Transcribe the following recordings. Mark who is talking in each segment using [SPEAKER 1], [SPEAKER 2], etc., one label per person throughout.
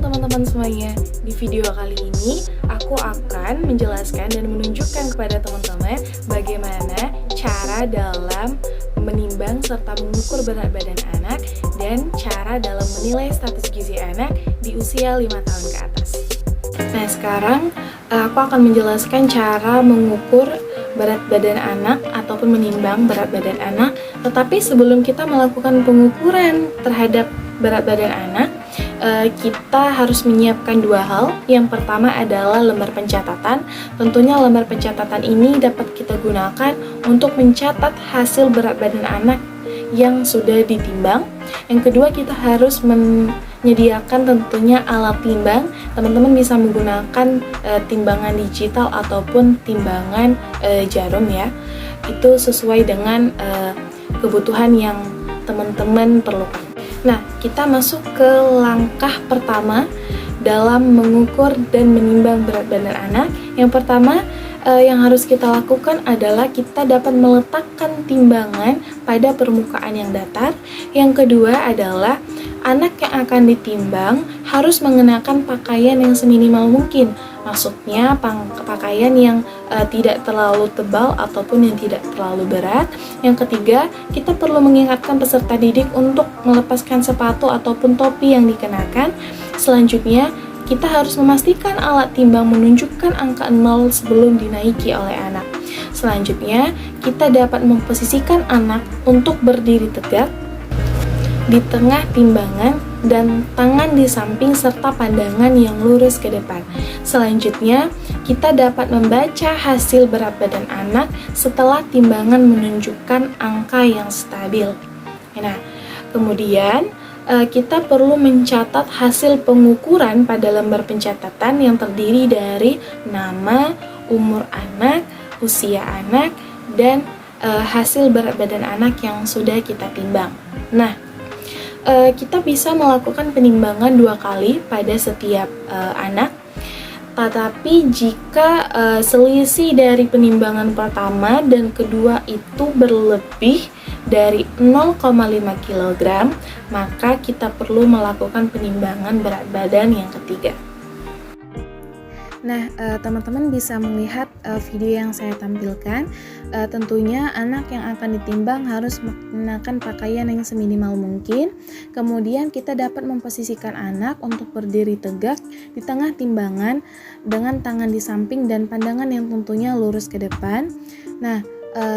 [SPEAKER 1] teman-teman semuanya, di video kali ini aku akan menjelaskan dan menunjukkan kepada teman-teman bagaimana cara dalam menimbang serta mengukur berat badan anak dan cara dalam menilai status gizi anak di usia 5 tahun ke atas. Nah, sekarang aku akan menjelaskan cara mengukur berat badan anak ataupun menimbang berat badan anak. Tetapi sebelum kita melakukan pengukuran terhadap berat badan anak, kita harus menyiapkan dua hal. Yang pertama adalah lembar pencatatan. Tentunya lembar pencatatan ini dapat kita gunakan untuk mencatat hasil berat badan anak yang sudah ditimbang. Yang kedua, kita harus menyediakan tentunya alat timbang. Teman-teman bisa menggunakan timbangan digital ataupun timbangan jarum ya. Itu sesuai dengan kebutuhan yang teman-teman perlukan. Nah, kita masuk ke langkah pertama dalam mengukur dan menimbang berat badan anak. Yang pertama yang harus kita lakukan adalah kita dapat meletakkan timbangan pada permukaan yang datar. Yang kedua adalah anak yang akan ditimbang harus mengenakan pakaian yang seminimal mungkin. Maksudnya pakaian yang tidak terlalu tebal ataupun yang tidak terlalu berat. Yang ketiga, kita perlu mengingatkan peserta didik untuk melepaskan sepatu ataupun topi yang dikenakan. Selanjutnya, kita harus memastikan alat timbang menunjukkan angka 0 sebelum dinaiki oleh anak. Selanjutnya, kita dapat memposisikan anak untuk berdiri tegak di tengah timbangan dan tangan di samping serta pandangan yang lurus ke depan. Selanjutnya, kita dapat membaca hasil berat badan anak setelah timbangan menunjukkan angka yang stabil. Nah, kemudian kita perlu mencatat hasil pengukuran pada lembar pencatatan yang terdiri dari nama, umur anak, usia anak, dan hasil berat badan anak yang sudah kita timbang. Nah, kita bisa melakukan penimbangan 2 kali pada setiap anak. Tetapi jika selisih dari penimbangan pertama dan kedua itu berlebih dari 0,5 kg, maka kita perlu melakukan penimbangan berat badan yang ketiga. Nah, teman-teman bisa melihat video yang saya tampilkan. Tentunya anak yang akan ditimbang harus menggunakan pakaian yang seminimal mungkin. Kemudian kita dapat memposisikan anak untuk berdiri tegak di tengah timbangan dengan tangan di samping dan pandangan yang tentunya lurus ke depan. Nah,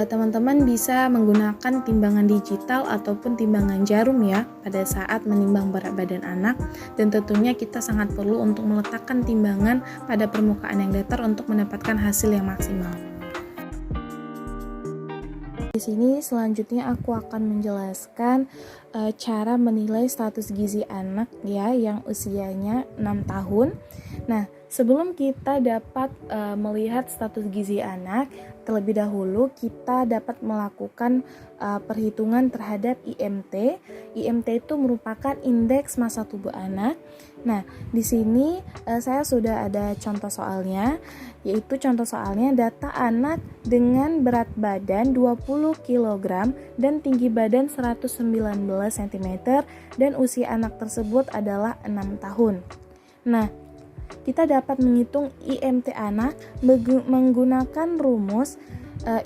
[SPEAKER 1] teman-teman bisa menggunakan timbangan digital ataupun timbangan jarum ya pada saat menimbang berat badan anak, dan tentunya kita sangat perlu untuk meletakkan timbangan pada permukaan yang datar untuk mendapatkan hasil yang maksimal. Di sini selanjutnya aku akan menjelaskan cara menilai status gizi anak ya yang usianya 6 tahun. Nah, sebelum kita dapat melihat status gizi anak, terlebih dahulu kita dapat melakukan perhitungan terhadap IMT. IMT itu merupakan indeks massa tubuh anak. Nah, di sini saya sudah ada contoh soalnya, yaitu contoh soalnya data anak dengan berat badan 20 kg dan tinggi badan 119 cm dan usia anak tersebut adalah 6 tahun. Nah, kita dapat menghitung IMT anak menggunakan rumus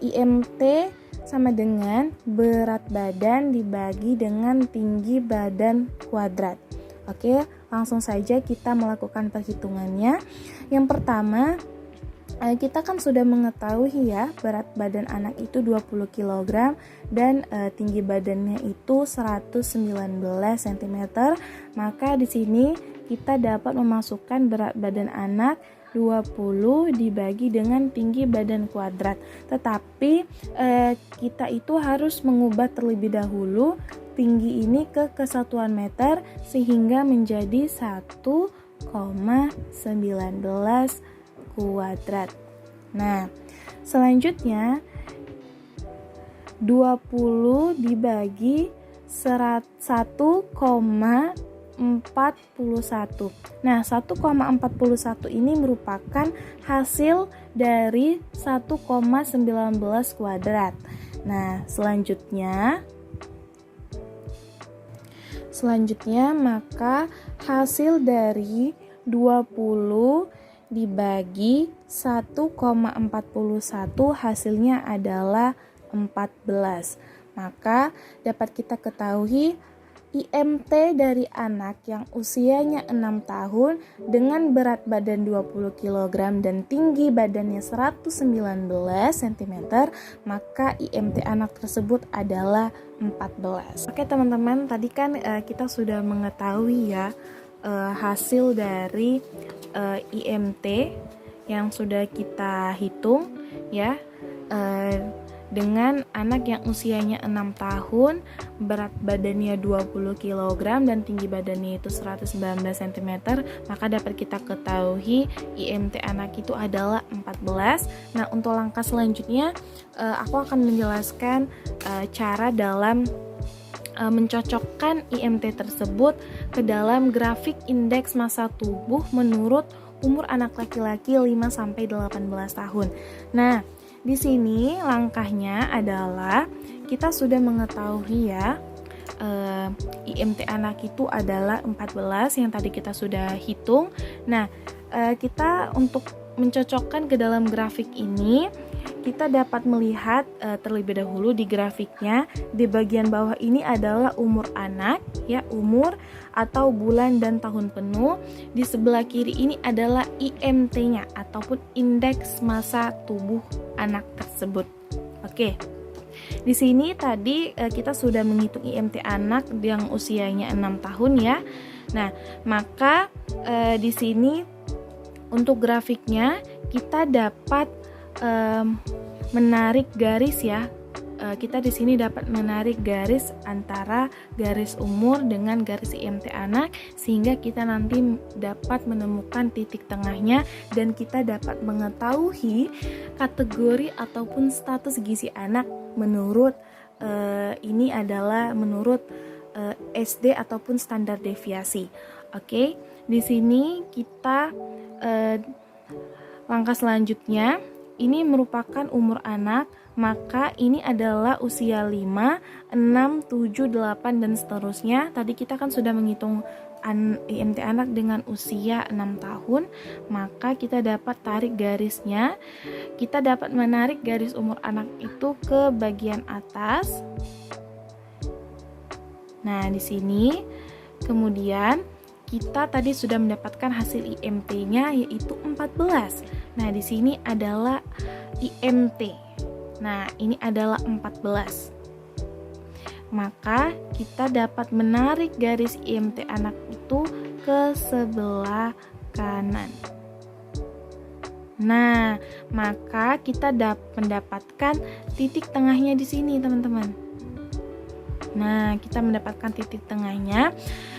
[SPEAKER 1] IMT sama dengan berat badan dibagi dengan tinggi badan kuadrat. Oke, langsung saja kita melakukan perhitungannya. Yang pertama, kita kan sudah mengetahui ya berat badan anak itu 20 kg dan tinggi badannya itu 119 cm. Maka di sini kita dapat memasukkan berat badan anak 20 dibagi dengan tinggi badan kuadrat. Tetapi kita itu harus mengubah terlebih dahulu tinggi ini ke kesatuan meter sehingga menjadi 1,19 kuadrat. Nah, selanjutnya 20 dibagi 1,41. Nah, 1,41 ini merupakan hasil dari 1,19 kuadrat. Nah, selanjutnya Selanjutnya, maka hasil dari 20 dibagi 1,41 hasilnya adalah 14. Maka dapat kita ketahui IMT dari anak yang usianya 6 tahun dengan berat badan 20 kg dan tinggi badannya 119 cm, maka IMT anak tersebut adalah 14. Oke teman-teman, tadi kan kita sudah mengetahui ya hasil dari IMT yang sudah kita hitung ya, dengan anak yang usianya 6 tahun, berat badannya 20 kg dan tinggi badannya itu 119 cm, maka dapat kita ketahui IMT anak itu adalah 14. Nah, untuk langkah selanjutnya aku akan menjelaskan cara dalam mencocokkan IMT tersebut ke dalam grafik indeks massa tubuh menurut umur anak laki-laki 5-18 tahun. Nah, di sini langkahnya adalah kita sudah mengetahui ya IMT anak itu adalah 14 yang tadi kita sudah hitung. Nah, kita untuk mencocokkan ke dalam grafik ini, kita dapat melihat terlebih dahulu di grafiknya, di bagian bawah ini adalah umur anak ya, umur atau bulan dan tahun penuh. Di sebelah kiri ini adalah IMT-nya ataupun indeks massa tubuh anak tersebut. Oke. Di sini tadi kita sudah menghitung IMT anak yang usianya 6 tahun ya. Nah, maka di sini untuk grafiknya kita dapat menarik garis ya. Kita di sini dapat menarik garis antara garis umur dengan garis IMT anak, sehingga kita nanti dapat menemukan titik tengahnya dan kita dapat mengetahui kategori ataupun status gizi anak menurut ini adalah menurut SD ataupun standar deviasi. Oke, di sini kita langkah selanjutnya ini merupakan umur anak, maka ini adalah usia 5, 6, 7, 8 dan seterusnya. Tadi kita kan sudah menghitung IMT anak dengan usia 6 tahun, maka kita dapat tarik garisnya. Kita dapat menarik garis umur anak itu ke bagian atas. Nah, di sini kemudian kita tadi sudah mendapatkan hasil IMT-nya yaitu 14. Nah, di sini adalah IMT. Nah, ini adalah 14. Maka kita dapat menarik garis IMT anak itu ke sebelah kanan. Nah, maka kita mendapatkan titik tengahnya di sini, teman-teman. Nah, kita mendapatkan titik tengahnya.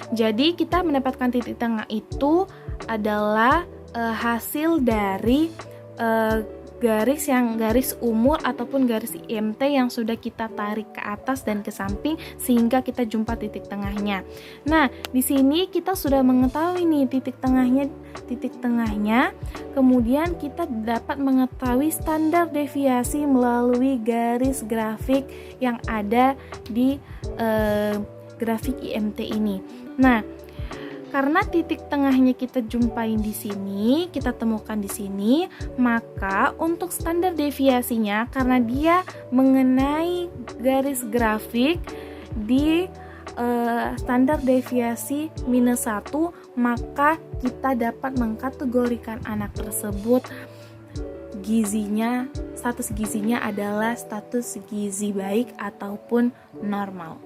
[SPEAKER 1] Jadi kita mendapatkan titik tengah itu adalah hasil dari garis umur ataupun garis IMT yang sudah kita tarik ke atas dan ke samping sehingga kita jumpa titik tengahnya. Nah, di sini kita sudah mengetahui nih titik tengahnya. Kemudian kita dapat mengetahui standar deviasi melalui garis grafik yang ada di grafik IMT ini. Nah, karena titik tengahnya kita jumpain di sini, kita temukan di sini, maka untuk standar deviasinya karena dia mengenai garis grafik di standar deviasi -1, maka kita dapat mengkategorikan anak tersebut status gizinya adalah status gizi baik ataupun normal.